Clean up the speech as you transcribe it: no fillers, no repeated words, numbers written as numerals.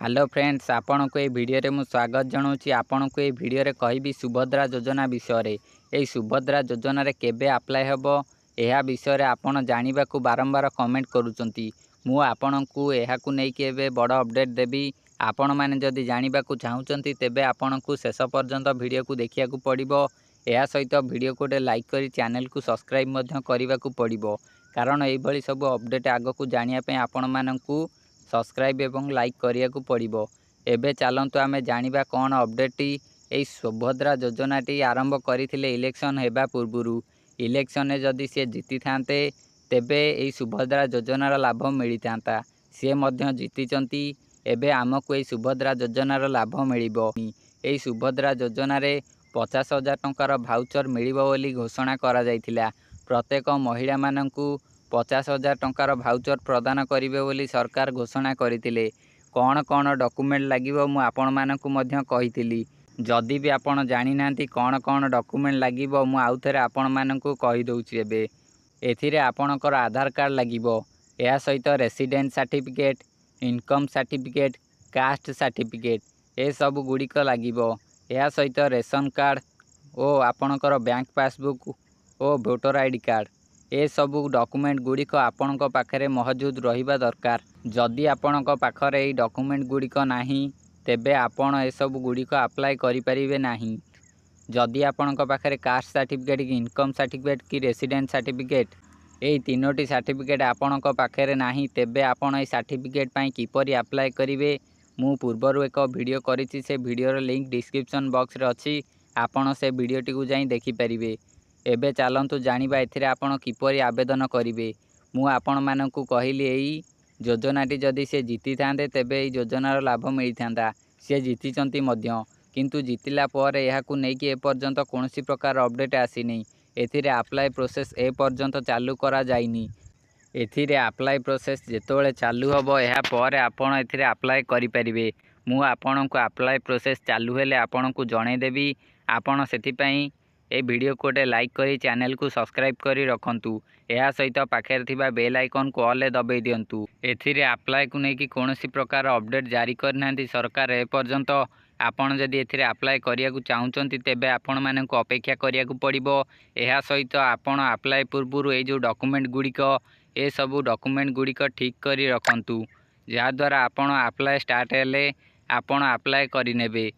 Hello friends, आपण को video रे मु स्वागत जनाऊँगी। आपण को भिडियो रे कहबी सुभद्रा योजना विषय रे। सुभद्रा योजना रे केबे अप्लाई हेबो यह विषय रे आपण जानिबा को बारंबार कमेंट करूचंती। मु आपण को यह को नै के एबे बड़ अपडेट देबी। आपण माने जदि जानिबा को चाहुचंती तेबे आपण को शेष पर्यंत वीडियो को देखिया को पड़िबो। या सहित वीडियो को लाइक करी चैनल को सब्सक्राइब मध्य करबा को पड़िबो, कारण एई भली सब अपडेट आगो को जानिया पे आपण माननकु सब्सक्राइब एवं लाइक करिया को पड़िबो। एबे चलंतु आमे जानिबा कोन अपडेट एई सुभद्रा योजना टी आरंभ करिथिले इलेक्शन हेबा पूर्वरु। इलेक्शन ने जदि से जीति थांते तेबे एई सुभद्रा योजनार लाभ मिली थांता। से मध्य जीतिचंती, एबे आमको एई सुभद्रा योजनार लाभ मिलिबो। एई सुभद्रा योजना रे 50,000 टंकार भाउचर मिलिबो बोली घोषणा करा जायथिला। प्रत्येक महिला माननकु 50,000 टंकार भाउचर प्रदान करिवे बोली सरकार घोषणा करथिले। कौन कौन डॉक्यूमेंट लागिवो मु आपण मानकु मध्य कहिथिली। जदि भी आपण जानि नांती कौन कौन डॉक्यूमेंट लागिवो मु आउ थरे आपण मानकु कहि दउछि। एबे एथिरे आपणकर आधार कार्ड लागिवो, या सहित resident certificate, income certificate, caste certificate ए सब गुड़िक लागिवो। या सहित रेशन कार्ड ओ आपणकर बैंक पासबुक ओ वोटर आईडी कार्ड ए सबू डॉक्यूमेंट गुड़िक आपणक पाखरे मौजूद रहिबा दरकार। जदि आपणक पाखरे एई डॉक्यूमेंट गुड़िक नाही तेबे आपण ए सब गुड़िक अप्लाई करि परिबे नाही। जदि आपणक पाखरे कास्ट सर्टिफिकेट कि इनकम सर्टिफिकेट कि रेसिडेंट सर्टिफिकेट एई तीनोटी सर्टिफिकेट आपणक पाखरे नाही तेबे आपण ए सर्टिफिकेट पई किपरि अप्लाई करिवे मु पूर्वरु एक वीडियो करिछि। से वीडियो रो लिंक डिस्क्रिप्शन बॉक्स रे अछि, आपण से वीडियो टी को जाई देखि परिबे। एबे चलंतु जानिबा एथिरे आपण किपरि आवेदन करिवे। मु आपण मानकु कहिली एई योजनाटी जदि से जीति थांते तेबे एई योजनार लाभ मिली थांता। से जीतिचंती मध्य, किंतु जीतिला परे एहाकु नै कि ए पर्यंत कोनोसी प्रकार अपडेट आसीनी। एथिरे अप्लाई प्रोसेस ए पर्यंत चालू करा जाइनी। एथिरे अप्लाई प्रोसेस जेतोले चालू हबो एहा परे आपण एथिरे अप्लाई करि परिबे। मु आपणको अप्लाई प्रोसेस चालू हेले आपणको जणै देबी। आपण सेति पई ए वीडियो को लाइक करी चैनल को सब्सक्राइब करी रखंतु। या सहित पाखे थिबा बेल आइकन को ऑल दबाई दियंतु। एथिरे अप्लाई को नै कि कोनोसी प्रकार अपडेट जारी करनांती सरकार ए पर्यंत। आपण जदि एथिरे अप्लाई करिया को चाहुचंती तेबे आपण माननकु अपेक्षा करिया को पड़िबो। या सहित आपण अप्लाई पूर्वरु ए जो डॉक्यूमेंट गुड़िक ए सबू डॉक्यूमेंट गुड़िक ठीक करी रखंतु, जहा द्वारा आपण अप्लाई स्टार्ट हेले आपण अप्लाई करि नेबे।